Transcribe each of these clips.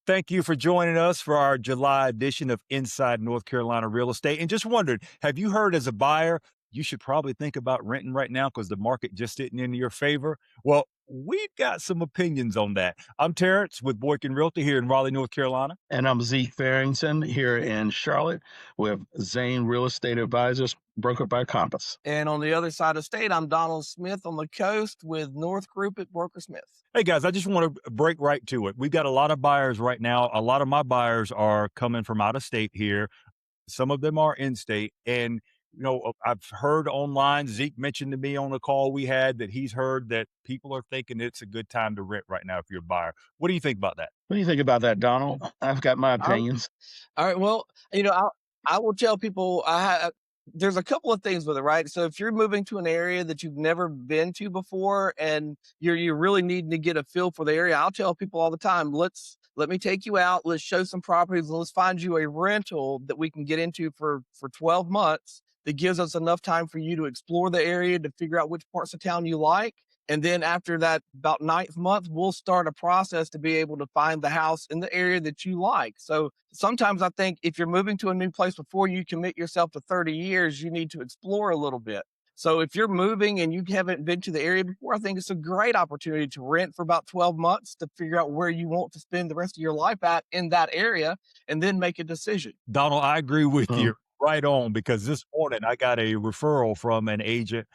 Thank you for joining us for our July edition of Inside North Carolina Real Estate. And just wondered, have you heard as a buyer, you should probably think about renting right now because the market just isn't in your favor? Well, we've got some opinions on that. I'm Terrence with Boykin Realty here in Raleigh, North Carolina. And I'm Zeke Farrington here in Charlotte with Zane Real Estate Advisors, brokered by Compass. And on the other side of the state, I'm Donald Smith on the coast with North Group at Broker Smith. Hey guys, I just want to break right to it. We've got a lot of buyers right now. A lot of my buyers are coming from out of state here. Some of them are in state. And, I've heard online, Zeke mentioned to me on the call we had that he's heard that people are thinking it's a good time to rent right now if you're a buyer. What do you think about that? What do you think about that, Donald? I've got my All opinions. right. Well, I will tell people there's a couple of things with it, right? So if you're moving to an area that you've never been to before and you're really needing to get a feel for the area, I'll tell people all the time, let me take you out, let's show some properties, and let's find you a rental that we can get into for 12 months that gives us enough time for you to explore the area, to figure out which parts of town you like. And then after that, about ninth month, we'll start a process to be able to find the house in the area that you like. So sometimes I think if you're moving to a new place before you commit yourself to 30 years, you need to explore a little bit. So if you're moving and you haven't been to the area before, I think it's a great opportunity to rent for about 12 months to figure out where you want to spend the rest of your life at in that area and then make a decision. Donald, I agree with Hmm. you right on because this morning I got a referral from an agent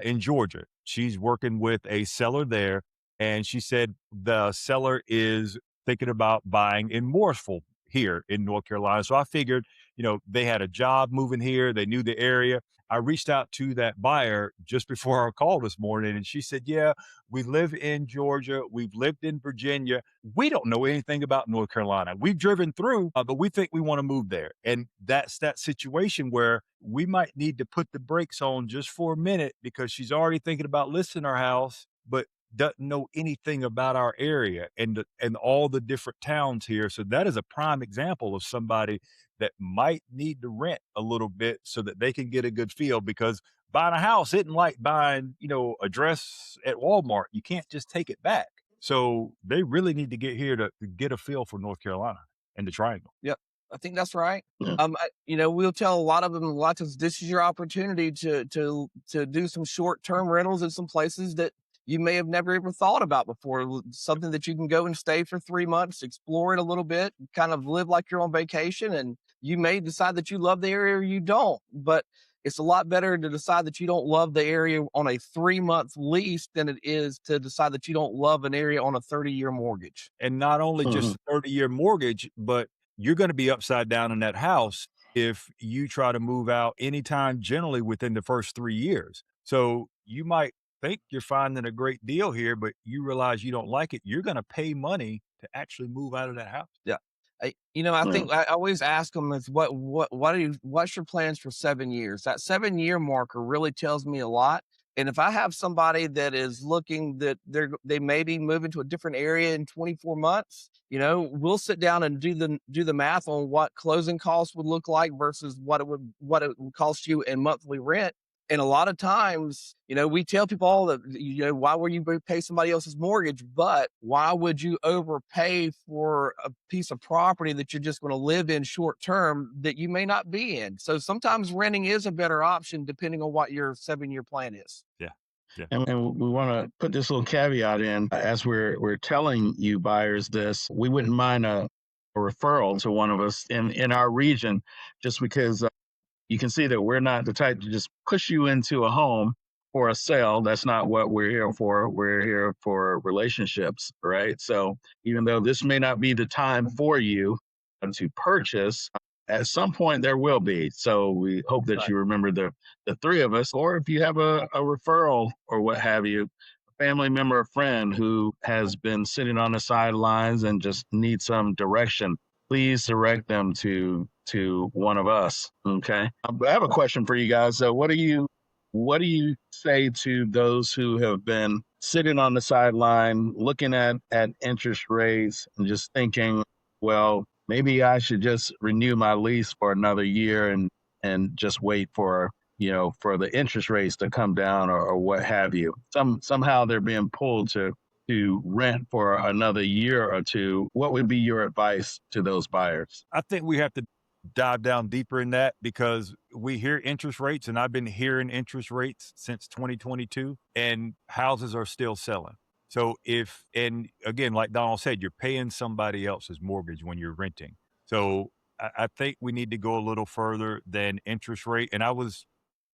in Georgia. She's working with a seller there, and she said the seller is thinking about buying in Morrisville here in North Carolina. So I figured, they had a job moving here, they knew the area. I reached out to that buyer just before our call this morning, and she said, yeah, we live in Georgia, we've lived in Virginia. We don't know anything about North Carolina. We've driven through, but we think we want to move there. And that's that situation where we might need to put the brakes on just for a minute because she's already thinking about listing our house, but doesn't know anything about our area and all the different towns here. So that is a prime example of somebody that might need to rent a little bit so that they can get a good feel, because buying a house isn't like buying, a dress at Walmart. You can't just take it back. So they really need to get here to get a feel for North Carolina and the Triangle. Yep. I think that's right. Yeah. We'll tell a lot of them, a lot of times, this is your opportunity to do some short-term rentals in some places that you may have never even thought about before. Something that you can go and stay for 3 months, explore it a little bit, kind of live like you're on vacation. And you may decide that you love the area or you don't, but it's a lot better to decide that you don't love the area on a 3-month lease than it is to decide that you don't love an area on a 30-year mortgage. And not only just Mhm. a 30-year mortgage, but you're going to be upside down in that house if you try to move out anytime generally within the first 3 years. So you might think you're finding a great deal here, but you realize you don't like it. You're going to pay money to actually move out of that house. Yeah. I Yeah. think I always ask them is what's your plans for 7 years? That 7-year marker really tells me a lot. And if I have somebody that is looking that they may be moving to a different area in 24 months, we'll sit down and do the math on what closing costs would look like versus what it would cost you in monthly rent. And a lot of times, we tell people all that, why would you pay somebody else's mortgage? But why would you overpay for a piece of property that you're just going to live in short term that you may not be in? So sometimes renting is a better option depending on what your 7-year plan is. Yeah. Yeah. And we want to put this little caveat in as we're telling you buyers this. We wouldn't mind a referral to one of us in our region, just because you can see that we're not the type to just push you into a home for a sale. That's not what we're here for. We're here for relationships, right? So even though this may not be the time for you to purchase, at some point there will be. So we hope that you remember the three of us, or if you have a referral or what have you, a family member, a friend who has been sitting on the sidelines and just needs some direction, please direct them to one of us. Okay. I have a question for you guys. So what do you say to those who have been sitting on the sideline looking at interest rates and just thinking, well, maybe I should just renew my lease for another year and just wait for the interest rates to come down or what have you. Somehow they're being pulled to to rent for another year or two, what would be your advice to those buyers? I think we have to dive down deeper in that because we hear interest rates, and I've been hearing interest rates since 2022, and houses are still selling. So and again, like Donald said, you're paying somebody else's mortgage when you're renting. So I think we need to go a little further than interest rate. And I was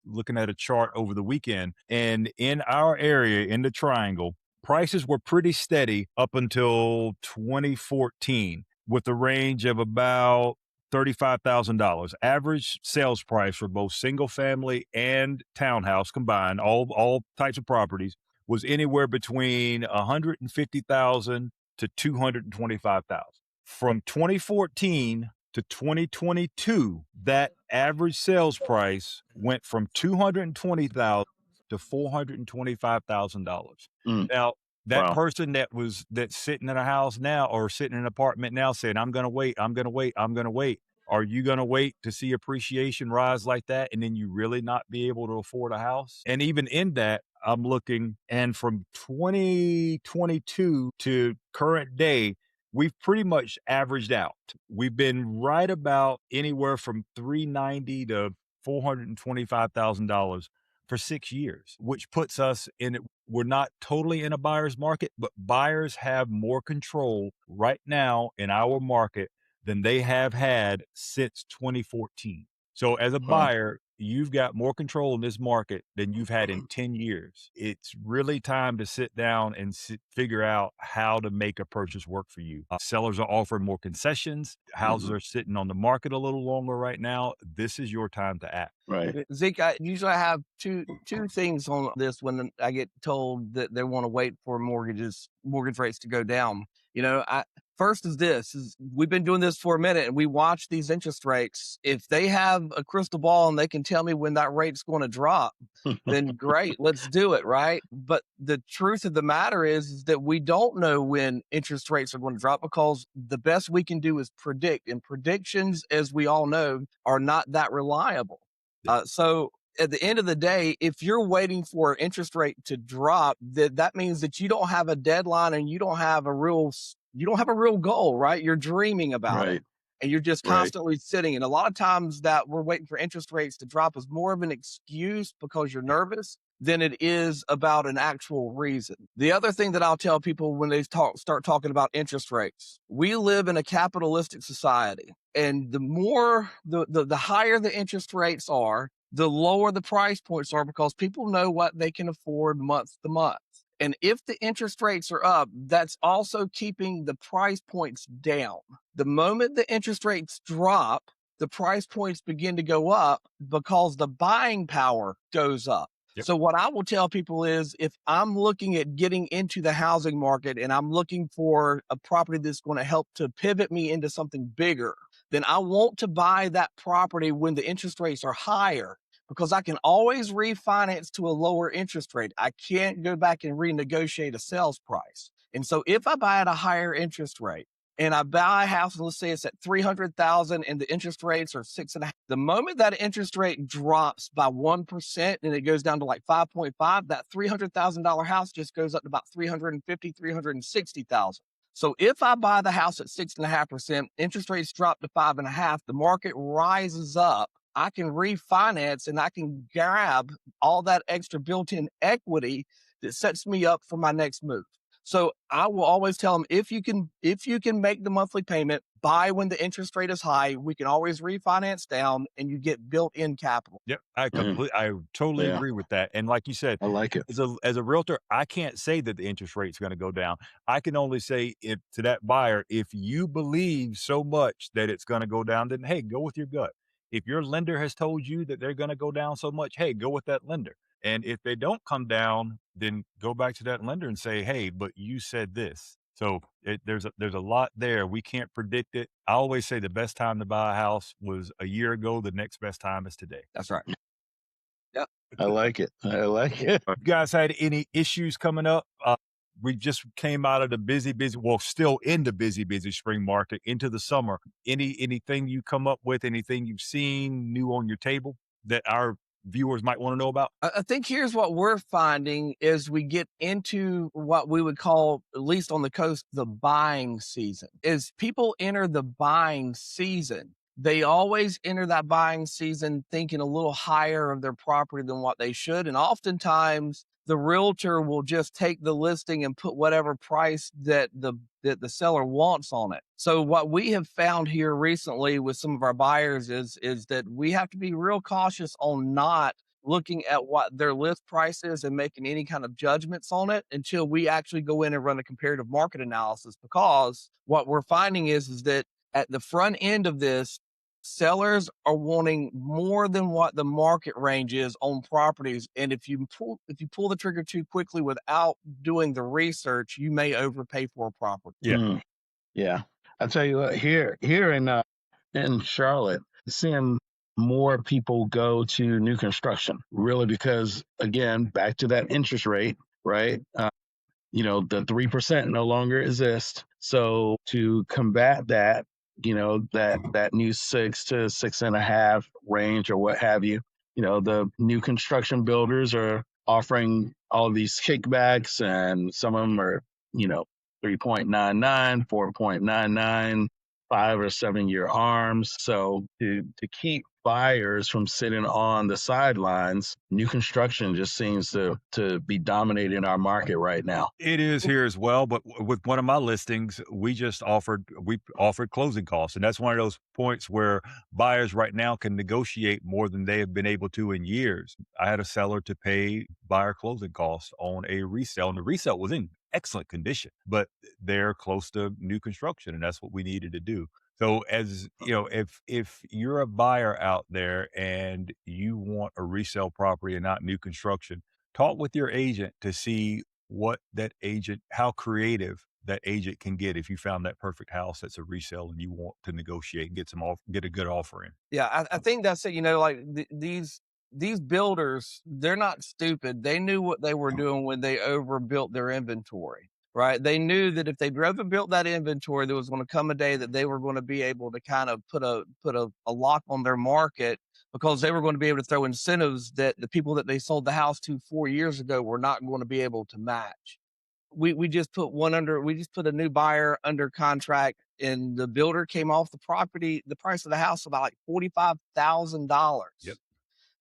looking at a chart over the weekend, and in our area, in the triangle, prices were pretty steady up until 2014 with a range of about $35,000. Average sales price for both single family and townhouse combined, all types of properties, was anywhere between 150,000 to 225,000. From 2014 to 2022, that average sales price went from 220,000 to $425,000. Mm, Now, that wow. person that's sitting in a house now or sitting in an apartment now saying, I'm going to wait, I'm going to wait, I'm going to wait. Are you going to wait to see appreciation rise like that and then you really not be able to afford a house? And even in that, I'm looking, and from 2022 to current day, we've pretty much averaged out. We've been right about anywhere from 390 to $425,000 for 6 years, which puts us in it. We're not totally in a buyer's market, but buyers have more control right now in our market than they have had since 2014. So as a Wow. buyer, you've got more control in this market than you've had in 10 years. It's really time to sit down and figure out how to make a purchase work for you. Sellers are offering more concessions. Houses Mhm. are sitting on the market a little longer right now. This is your time to act. Right. Zeke, I usually have two things on this when I get told that they want to wait for mortgage rates to go down. First is this: is we've been doing this for a minute, and we watch these interest rates. If they have a crystal ball and they can tell me when that rate's going to drop, then great, let's do it, right? But the truth of the matter is that we don't know when interest rates are going to drop because the best we can do is predict, and predictions, as we all know, are not that reliable. So at the end of the day, if you're waiting for interest rate to drop, that means that you don't have a deadline and you don't have a real goal, right? You're dreaming about it Right. and you're just Right. constantly sitting. And a lot of times that we're waiting for interest rates to drop is more of an excuse because you're nervous than it is about an actual reason. The other thing that I'll tell people when they start talking about interest rates, we live in a capitalistic society, and the more the higher the interest rates are, the lower the price points are because people know what they can afford month to month. And if the interest rates are up, that's also keeping the price points down. The moment the interest rates drop, the price points begin to go up because the buying power goes up. Yep. So what I will tell people is if I'm looking at getting into the housing market and I'm looking for a property that's going to help to pivot me into something bigger, then I want to buy that property when the interest rates are higher because I can always refinance to a lower interest rate. I can't go back and renegotiate a sales price. And so if I buy at a higher interest rate and I buy a house, and let's say it's at 300,000 and the interest rates are 6.5, the moment that interest rate drops by 1% and it goes down to like 5.5, that $300,000 house just goes up to about 350, 360,000. So if I buy the house at 6.5%, interest rates drop to 5.5, the market rises up. I can refinance and I can grab all that extra built-in equity that sets me up for my next move. So I will always tell them if you can make the monthly payment, buy when the interest rate is high. We can always refinance down and you get built-in capital. Yep, Mhm. I totally Yeah. agree with that, and like you said, I like it. as a realtor, I can't say that the interest rate's gonna go down. I can only say if to that buyer, if you believe so much that it's gonna go down, then, hey, go with your gut. If your lender has told you that they're gonna go down so much, hey, go with that lender, and if they don't come down, then go back to that lender and say, "Hey, but you said this." So, there's a lot there, we can't predict it. I always say the best time to buy a house was a year ago, the next best time is today. That's right. Yep. I like it. I like it. You guys had any issues coming up? We just came out of the well, still in the busy spring market into the summer. Anything you come up with, anything you've seen new on your table that our viewers might want to know about? I think here's what we're finding is we get into what we would call, at least on the coast, the buying season. As people enter the buying season, they always enter that buying season thinking a little higher of their property than what they should. And oftentimes the realtor will just take the listing and put whatever price that the seller wants on it. So what we have found here recently with some of our buyers is that we have to be real cautious on not looking at what their list price is and making any kind of judgments on it until we actually go in and run a comparative market analysis. Because what we're finding is that at the front end of this, sellers are wanting more than what the market range is on properties. And if you pull the trigger too quickly without doing the research, you may overpay for a property. Yeah. Yeah. I tell you what, here in Charlotte, seeing more people go to new construction, really, because again, back to that interest rate, right? The 3% no longer exists. So to combat that, that new 6 to 6.5 range or what have you, the new construction builders are offering all of these kickbacks, and some of them are, 3.99, 4.99, 5 or 7 year arms. So to keep buyers from sitting on the sidelines, new construction just seems to be dominating our market right now. It is here as well, but with one of my listings, we offered closing costs, and that's one of those points where buyers right now can negotiate more than they have been able to in years. I had a seller to pay buyer closing costs on a resale, and the resale was in excellent condition, but they're close to new construction, and that's what we needed to do. So as you know, if you're a buyer out there and you want a resale property and not new construction, talk with your agent to see how creative that agent can get if you found that perfect house that's a resale and you want to negotiate and get a good offer in. Yeah, I think that's it. Like these builders, they're not stupid. They knew what they were doing when they overbuilt their inventory, right? They knew that if they overbuilt that inventory, there was going to come a day that they were going to be able to kind of put a lock on their market, because they were going to be able to throw incentives that the people that they sold the house to 4 years ago were not going to be able to match. We just put a new buyer under contract, and the builder came off the price of the house about like $45,000. Yep.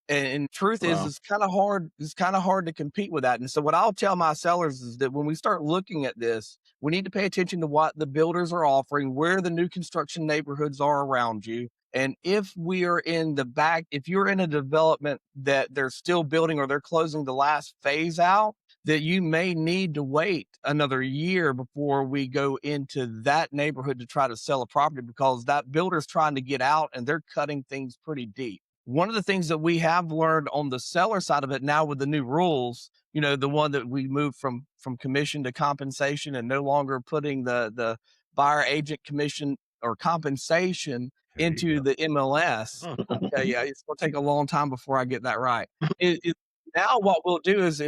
And truth is, Wow. it's kind of hard to compete with that. And so what I'll tell my sellers is that when we start looking at this, we need to pay attention to what the builders are offering, where the new construction neighborhoods are around you. And if if you're in a development that they're still building or they're closing the last phase out, that you may need to wait another year before we go into that neighborhood to try to sell a property, because that builder's trying to get out and they're cutting things pretty deep. One of the things that we have learned on the seller side of it now with the new rules, the one that we moved from commission to compensation and no longer putting the buyer agent commission or compensation There you into go. the MLS. Okay, yeah, it's going to take a long time before I get that right. Now what we'll do is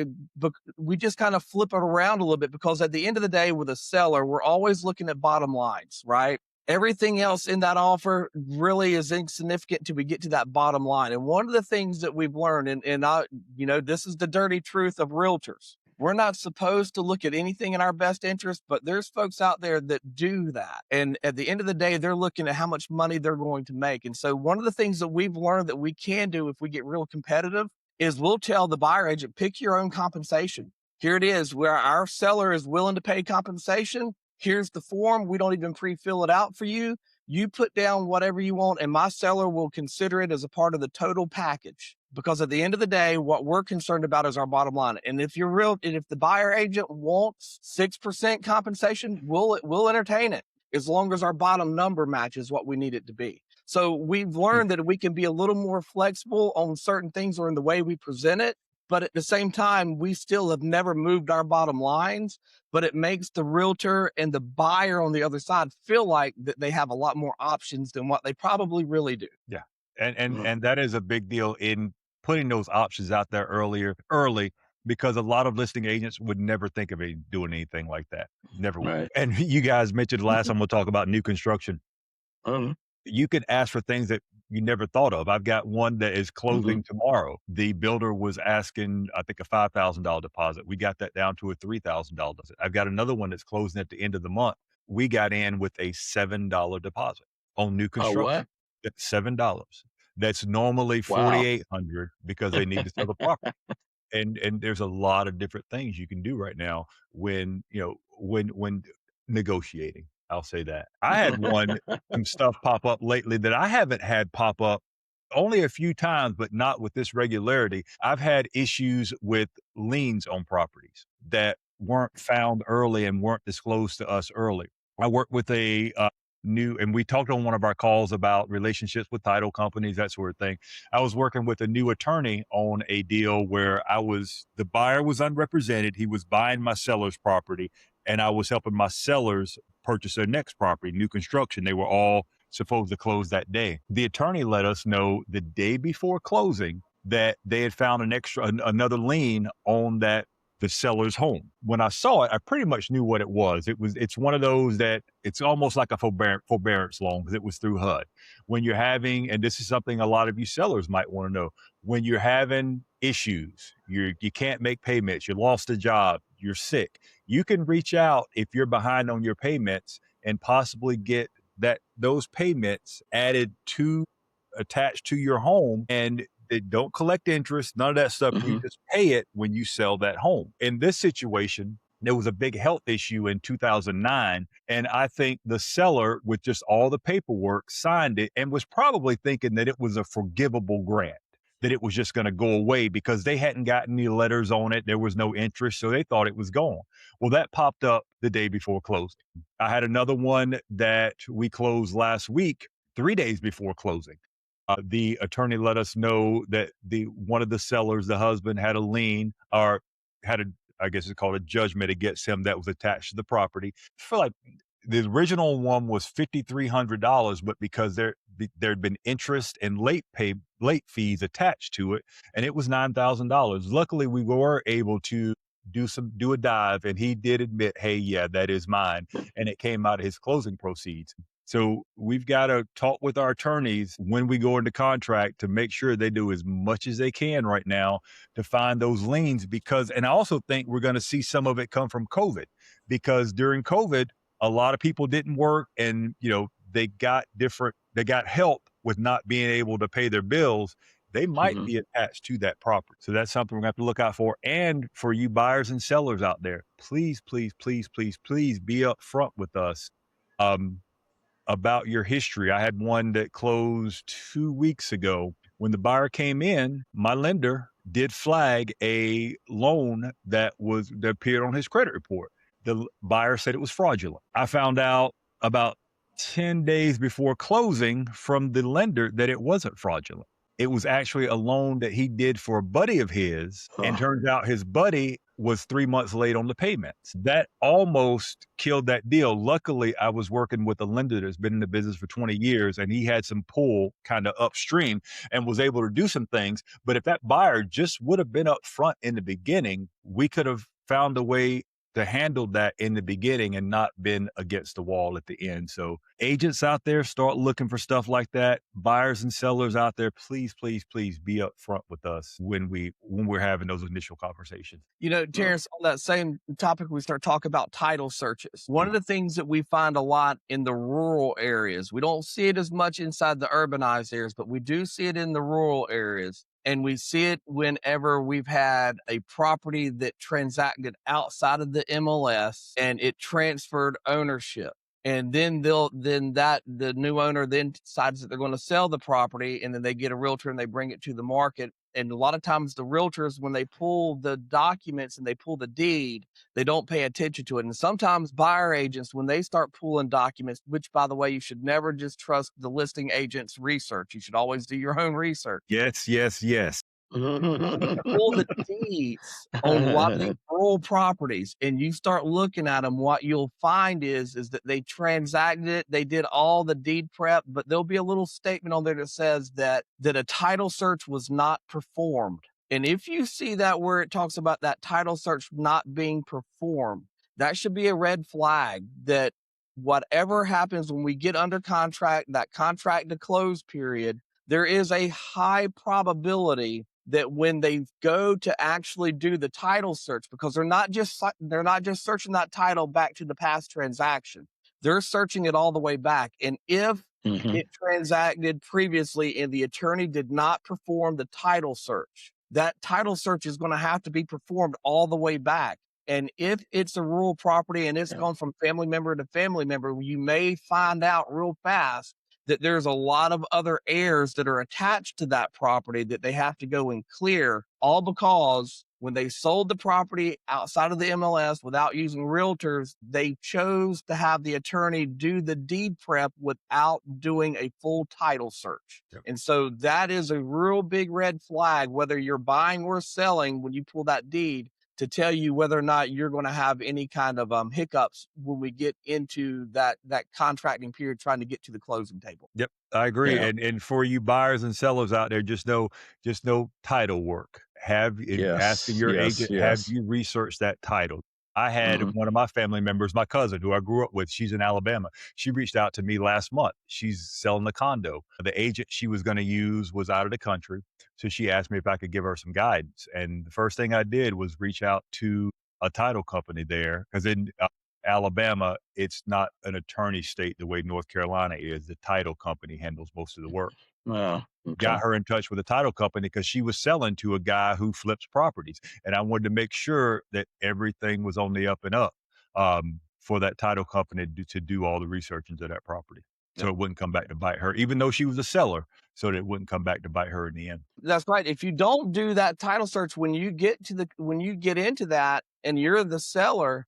we just kind of flip it around a little bit, because at the end of the day with a seller, we're always looking at bottom lines, right? Everything else in that offer really is insignificant till we get to that bottom line. And one of the things that we've learned, this is the dirty truth of realtors. We're not supposed to look at anything in our best interest, but there's folks out there that do that. And at the end of the day, they're looking at how much money they're going to make. And so one of the things that we've learned that we can do if we get real competitive is we'll tell the buyer agent, pick your own compensation. Here it is, where our seller is willing to pay compensation. Here's the form. We don't even pre-fill it out for you. You put down whatever you want, and my seller will consider it as a part of the total package. Because at the end of the day, what we're concerned about is our bottom line. And if the buyer agent wants 6% compensation, we'll entertain it, as long as our bottom number matches what we need it to be. So we've learned that we can be a little more flexible on certain things or in the way we present it. But at the same time, we still have never moved our bottom lines, but it makes the realtor and the buyer on the other side feel like that they have a lot more options than what they probably really do. Yeah. And Mm. and that is a big deal in putting those options out there early, because a lot of listing agents would never think of doing anything like that. Never would. Right. And you guys mentioned last time we'll talk about new construction. Um, You can ask for things that you never thought of. I've got one that is Hmm. closing tomorrow. The builder was asking, I think, a $5,000 deposit. We got that down to a $3,000 deposit. I've got another one that's closing at the end of the month. We got in with a $7 deposit on new Oh, construction. what? That's $7. That's normally Wow. 4,800 because they need to sell the property. And there's a lot of different things you can do right now when, when negotiating. I'll say that. I had some stuff pop up lately that I haven't had pop up only a few times, but not with this regularity. I've had issues with liens on properties that weren't found early and weren't disclosed to us early. I work with a and we talked on one of our calls about relationships with title companies, that sort of thing. I was working with a new attorney on a deal where the buyer was unrepresented. He was buying my seller's property, and I was helping my sellers purchase their next property, new construction. They were all supposed to close that day. The attorney let us know the day before closing that they had found another lien on the seller's home. When I saw it, I pretty much knew what it was. It's one of those that it's almost like a forbearance loan because it was through HUD. When you're having, and this is something a lot of you sellers might want to know, when you're having issues, you can't make payments, you lost a job, you're sick, you can reach out if you're behind on your payments and possibly get those payments attached to your home, and they don't collect interest, none of that stuff. You Hmm. just pay it when you sell that home. In this situation, there was a big health issue in 2009. And I think the seller, with just all the paperwork, signed it and was probably thinking that it was a forgivable grant, that it was just going to go away because they hadn't gotten any letters on it. There was no interest. So they thought it was gone. Well, that popped up the day before closing. I had another one that we closed last week, 3 days before closing. The attorney let us know that one of the sellers, the husband, had a lien or had a, I guess it's called a judgment against him that was attached to the property. For like the original one was $5,300, but because there'd been interest and late fees attached to it, and it was $9,000. Luckily, we were able to do a dive, and he did admit, hey, yeah, that is mine, and it came out of his closing proceeds. So we've got to talk with our attorneys when we go into contract to make sure they do as much as they can right now to find those liens and I also think we're going to see some of it come from COVID because during COVID, a lot of people didn't work and, they got help with not being able to pay their bills. They might Hmm. be attached to that property. So that's something we're going to have to look out for. And for you buyers and sellers out there, please, please, please, please, please be upfront with us. Um, about your history. I had one that closed 2 weeks ago. When the buyer came in, my lender did flag a loan that appeared on his credit report. The buyer said it was fraudulent. I found out about 10 days before closing from the lender that it wasn't fraudulent. It was actually a loan that he did for a buddy of his, and Oh. turns out his buddy was 3 months late on the payments. That almost killed that deal. Luckily, I was working with a lender that's been in the business for 20 years, and he had some pull kind of upstream and was able to do some things. But if that buyer just would have been up front in the beginning, we could have found a way to handle that in the beginning and not been against the wall at the end. So agents out there, start looking for stuff like that. Buyers and sellers out there, please, please, please be upfront with us when we're having those initial conversations. Mm. Terrence, on that same topic, we start talking about title searches. One of the things that we find a lot in the rural areas, we don't see it as much inside the urbanized areas, but we do see it in the rural areas. And we see it whenever we've had a property that transacted outside of the MLS and it transferred ownership. And then the new owner then decides that they're going to sell the property, and then they get a realtor and they bring it to the market. And a lot of times the realtors, when they pull the documents and they pull the deed, they don't pay attention to it. And sometimes buyer agents, when they start pulling documents, which by the way, you should never just trust the listing agent's research. You should always do your own research. Yes, yes, yes. You pull the deeds on a lot of these rural properties and you start looking at them, what you'll find is that they transacted it, they did all the deed prep, but there'll be a little statement on there that says that a title search was not performed. And if you see that where it talks about that title search not being performed, that should be a red flag that whatever happens when we get under contract, that contract to close period, there is a high probability that when they go to actually do the title search, because they're not just searching that title back to the past transaction, they're searching it all the way back. And if Hmm. it transacted previously and the attorney did not perform the title search, that title search is going to have to be performed all the way back. And if it's a rural property and it's Yeah. gone from family member to family member, you may find out real fast that there's a lot of other heirs that are attached to that property that they have to go and clear, all because when they sold the property outside of the MLS without using realtors, they chose to have the attorney do the deed prep without doing a full title search. Yep. And so that is a real big red flag, whether you're buying or selling, when you pull that deed, to tell you whether or not you're going to have any kind of hiccups when we get into that contracting period, trying to get to the closing table. Yep, I agree. Yeah. And for you buyers and sellers out there, just know title work. Have in asking Yes. your Yes. agent, have Yes. you research that title? I had Hmm. one of my family members, my cousin, who I grew up with. She's in Alabama. She reached out to me last month. She's selling the condo. The agent she was going to use was out of the country, so she asked me if I could give her some guidance. And the first thing I did was reach out to a title company there, because in Alabama, it's not an attorney state the way North Carolina is. The title company handles most of the work. Oh, Got okay. her in touch with a title company because she was selling to a guy who flips properties. And I wanted to make sure that everything was on the up and up, for that title company to do all the research into that property. So Yep. it wouldn't come back to bite her, even though she was a seller, so that it wouldn't come back to bite her in the end. That's right. If you don't do that title search when you get into that and you're the seller,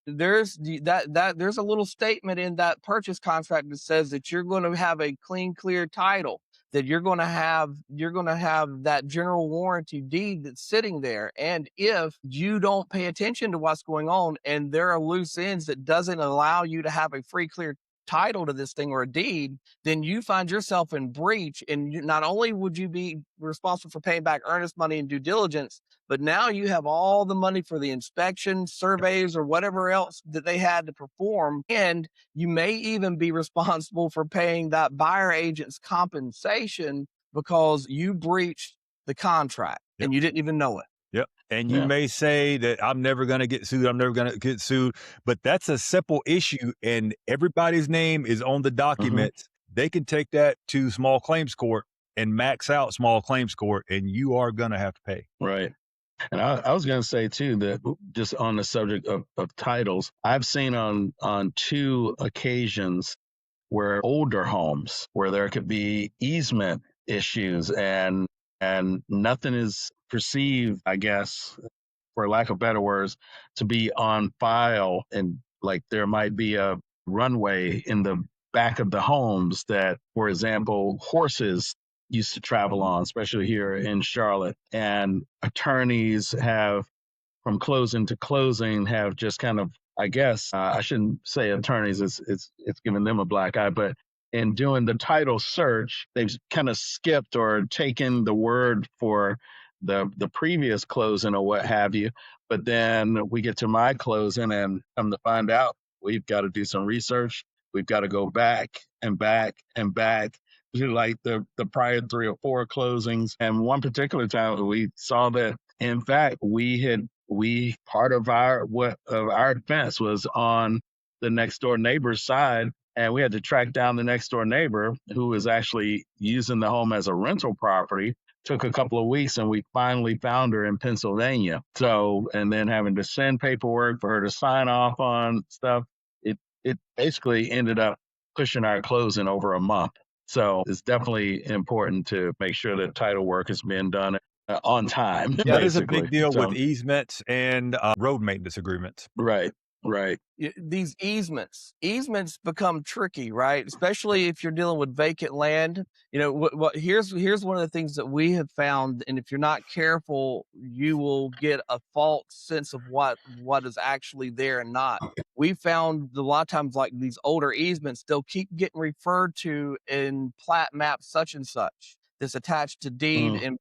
there's a little statement in that purchase contract that says that you're going to have a clean, clear title, that you're going to have that general warranty deed that's sitting there. And if you don't pay attention to what's going on and there are loose ends that doesn't allow you to have a free, clear title to this thing or a deed, then you find yourself in breach. And not only would you be responsible for paying back earnest money and due diligence, but now you have all the money for the inspection, surveys, or whatever else that they had to perform. And you may even be responsible for paying that buyer agent's compensation because you breached the contract Yep. and you didn't even know it. Yep. And you Yeah. may say that I'm never going to get sued. I'm never going to get sued. But that's a simple issue. And everybody's name is on the Hmm. documents. They can take that to small claims court and max out small claims court, and you are going to have to pay. Right. And I was going to say too that just on the subject of titles, I've seen on two occasions where older homes where there could be easement issues and nothing is perceived, I guess, for lack of better words, to be on file. And like there might be a runway in the back of the homes that, for example, horses used to travel on, especially here in Charlotte. And attorneys have, from closing to closing, have just kind of, I guess, I shouldn't say attorneys, it's giving them a black eye, but in doing the title search, they've kind of skipped or taken the word for the previous closing or what have you. But then we get to my closing and come to find out we've got to do some research. We've got to go back and back and back to like the prior three or four closings. And one particular time we saw that, in fact, we part of our defense was on the next door neighbor's side, and we had to track down the next door neighbor who was actually using the home as a rental property. Took a couple of weeks, and we finally found her in Pennsylvania. So, and then having to send paperwork for her to sign off on stuff, it basically ended up pushing our closing over a month. So it's definitely important to make sure that title work is being done on time, That is a big basically. deal with So, easements and road maintenance agreements. right, right. These easements become tricky, right? Especially if you're dealing with vacant land. What here's one of the things that we have found, and if you're not careful, you will get a false sense of what is actually there and not. We found a lot of times, like these older easements, they'll keep getting referred to in plat map such and such, that's attached to deed Mm, and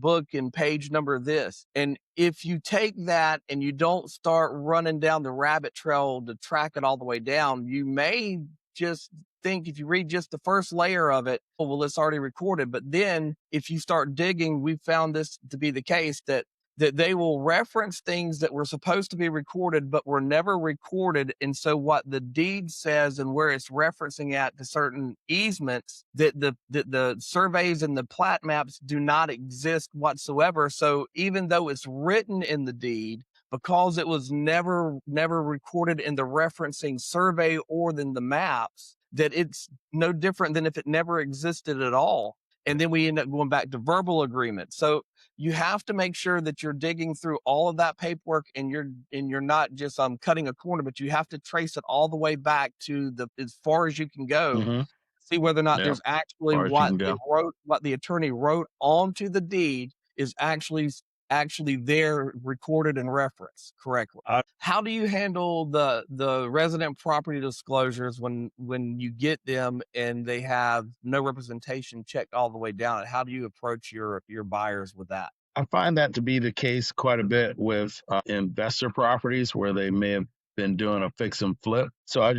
book and page number of this. And if you take that and you don't start running down the rabbit trail to track it all the way down, you may just think if you read just the first layer of it, oh, well, it's already recorded. But then if you start digging, we found this to be the case that they will reference things that were supposed to be recorded, but were never recorded. And so what the deed says and where it's referencing at to certain easements, that the surveys and the plat maps do not exist whatsoever. So even though it's written in the deed, because it was never recorded in the referencing survey or in the maps, that it's no different than if it never existed at all. And then we end up going back to verbal agreement. So you have to make sure that you're digging through all of that paperwork and you're not just cutting a corner, but you have to trace it all the way back to as far as you can go, Mm-hmm. see whether or not Yeah. there's actually Far as you can what the attorney wrote onto the deed is actually there, recorded and referenced correctly. I How do you handle the resident property disclosures when you get them and they have no representation checked all the way down? How do you approach your buyers with that? I find that to be the case quite a bit with investor properties where they may have been doing a fix and flip. So I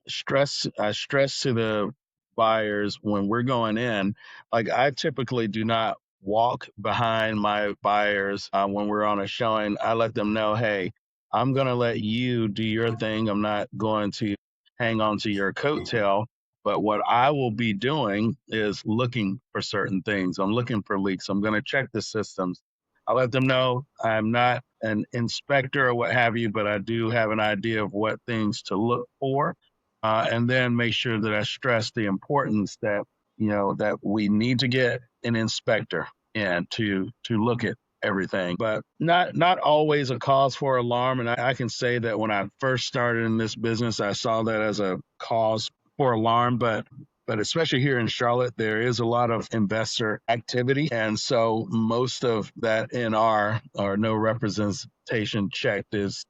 stress to the buyers when we're going in, like I typically do not walk behind my buyers when we're on a showing. I let them know, hey, I'm going to let you do your thing. I'm not going to hang on to your coattail. But what I will be doing is looking for certain things. I'm looking for leaks. I'm going to check the systems. I let them know I'm not an inspector or what have you, but I do have an idea of what things to look for. And then make sure that I stress the importance that, that we need to get an inspector in to look at everything, but not always a cause for alarm. And I can say that when I first started in this business, I saw that as a cause for alarm, but especially here in Charlotte, there is a lot of investor activity. And so most of that NR or no representation checked is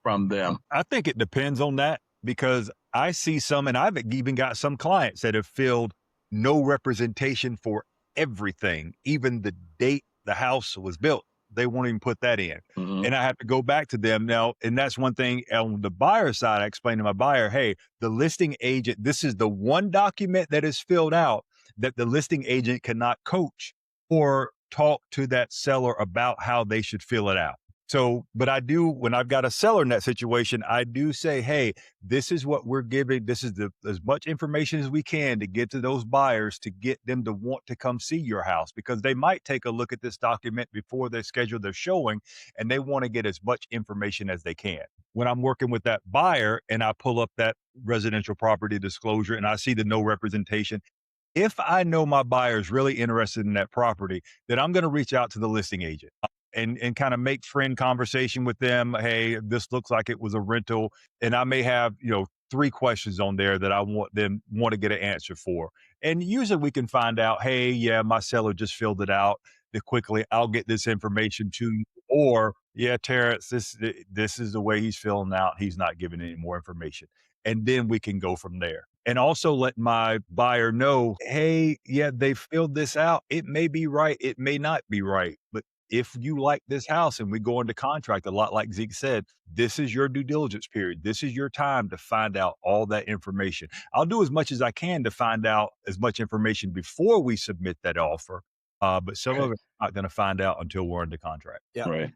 from them. I think it depends on that because I see some, and I've even got some clients that have filled no representation for everything, even the date the house was built. They won't even put that in. Mm-hmm. And I have to go back to them now. And that's one thing on the buyer side. I explain to my buyer, hey, the listing agent, this is the one document that is filled out that the listing agent cannot coach or talk to that seller about how they should fill it out. So, but I do, when I've got a seller in that situation, I do say, hey, this is what we're giving. This is as much information as we can to get to those buyers to get them to want to come see your house because they might take a look at this document before they schedule their showing and they want to get as much information as they can. When I'm working with that buyer and I pull up that residential property disclosure and I see the no representation, if I know my buyer is really interested in that property, then I'm going to reach out to the listing agent and kind of make friend conversation with them. Hey, this looks like it was a rental. And I may have, 3 questions on there that I want to get an answer for. And usually we can find out, hey, yeah, my seller just filled it out. Quickly, I'll get this information to you. Or, yeah, Terrence, this is the way he's filling out. He's not giving any more information. And then we can go from there. And also let my buyer know, hey, yeah, they filled this out. It may be right. It may not be right. But if you like this house and we go into contract, a lot like Zeke said, this is your due diligence period. This is your time to find out all that information. I'll do as much as I can to find out as much information before we submit that offer. But some of it I'm not going to find out until we're under contract. Yeah. Right.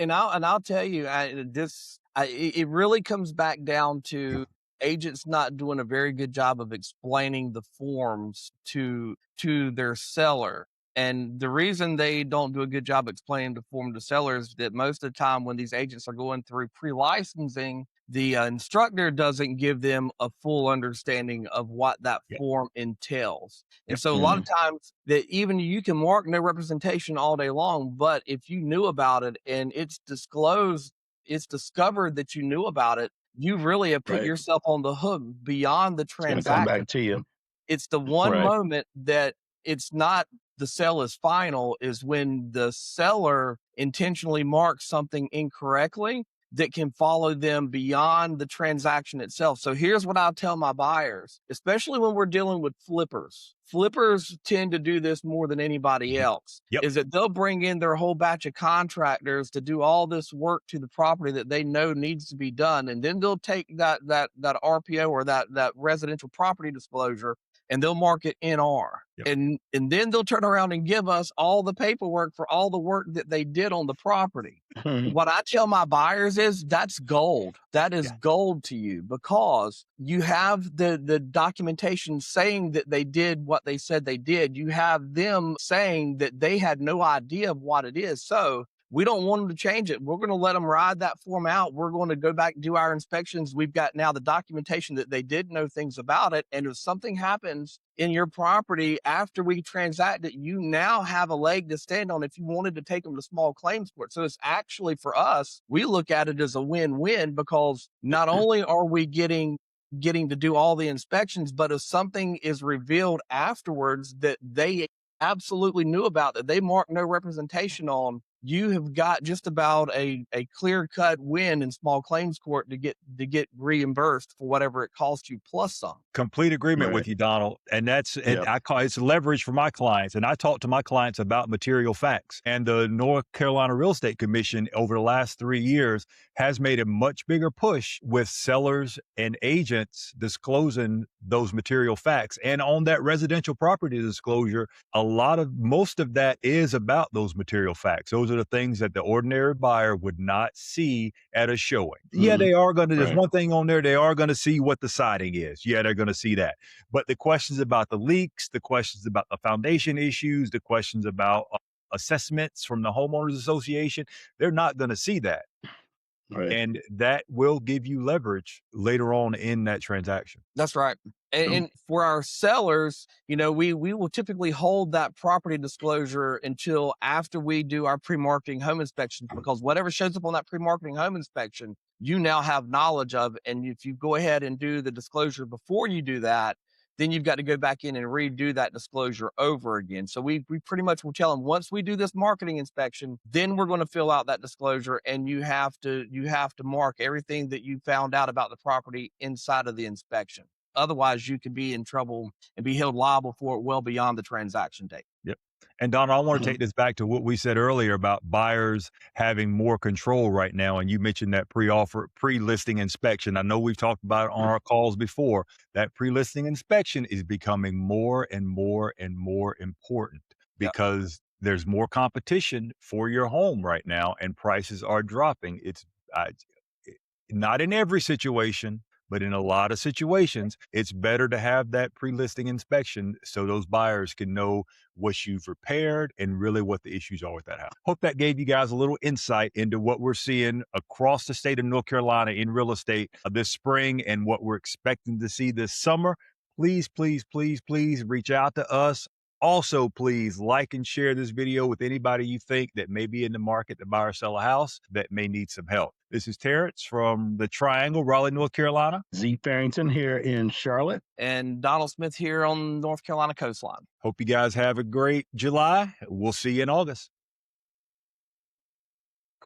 And I'll tell you, it really comes back down to agents not doing a very good job of explaining the forms to their seller. And the reason they don't do a good job explaining the form to sellers is that most of the time when these agents are going through pre-licensing, the instructor doesn't give them a full understanding of what that Yep. form entails. And Yep. so a lot of times that even you can mark no representation all day long, but if you knew about it and it's disclosed, it's discovered that you knew about it, you really have put Right. yourself on the hook beyond the It's going to come transaction. back to you. It's the one Right. moment that it's not the sale is final is when the seller intentionally marks something incorrectly. that can follow them beyond the transaction itself. So here's what I'll tell my buyers, especially when we're dealing with flippers. Flippers tend to do this more than anybody else, Yep. is that they'll bring in their whole batch of contractors to do all this work to the property that they know needs to be done. And then they'll take that RPO or that residential property disclosure and they'll mark it NR. Yep. And then they'll turn around and give us all the paperwork for all the work that they did on the property. What I tell my buyers is that's gold. That is gold to you, because you have the documentation saying that they did what they said they did. You have them saying that they had no idea of what it is. So we don't want them to change it. We're going to let them ride that form out. We're going to go back and do our inspections. We've got now the documentation that they did know things about it. And if something happens in your property after we transact it, you now have a leg to stand on if you wanted to take them to small claims court. So it's actually, for us, we look at it as a win-win, because not only are we getting to do all the inspections, but if something is revealed afterwards that they absolutely knew about, that they marked no representation on, you have got just about a clear-cut win in small claims court to get reimbursed for whatever it cost you plus some. Complete agreement with you, Donald. And I call it's leverage for my clients. And I talk to my clients about material facts. And the North Carolina Real Estate Commission over the last 3 years has made a much bigger push with sellers and agents disclosing those material facts. And on that residential property disclosure, most of that is about those material facts. Those are the things that the ordinary buyer would not see at a showing. Yeah, they are going to, there's one thing on there, they are going to see what the siding is. Yeah, they're going to see that. But the questions about the leaks, the questions about the foundation issues, the questions about assessments from the homeowners association, they're not going to see that. Right. And that will give you leverage later on in that transaction. That's right. And for our sellers, we will typically hold that property disclosure until after we do our pre-marketing home inspections, because whatever shows up on that pre-marketing home inspection, you now have knowledge of. And if you go ahead and do the disclosure before you do that, then you've got to go back in and redo that disclosure over again. So we pretty much will tell them, once we do this marketing inspection, then we're going to fill out that disclosure, and you have to mark everything that you found out about the property inside of the inspection. Otherwise, you could be in trouble and be held liable for it well beyond the transaction date. Yep. And Donald, I want to take this back to what we said earlier about buyers having more control right now. And you mentioned that pre-listing inspection. I know we've talked about it on our calls before. That pre-listing inspection is becoming more and more and more important because there's more competition for your home right now, and prices are dropping. It's not in every situation, but in a lot of situations, it's better to have that pre-listing inspection so those buyers can know what you've repaired and really what the issues are with that house. Hope that gave you guys a little insight into what we're seeing across the state of North Carolina in real estate this spring and what we're expecting to see this summer. Please, please, please, please reach out to us. Also, please like and share this video with anybody you think that may be in the market to buy or sell a house that may need some help. This is Terrence from the Triangle, Raleigh, North Carolina. Zeke Farrington here in Charlotte. And Donald Smith here on North Carolina coastline. Hope you guys have a great July. We'll see you in August.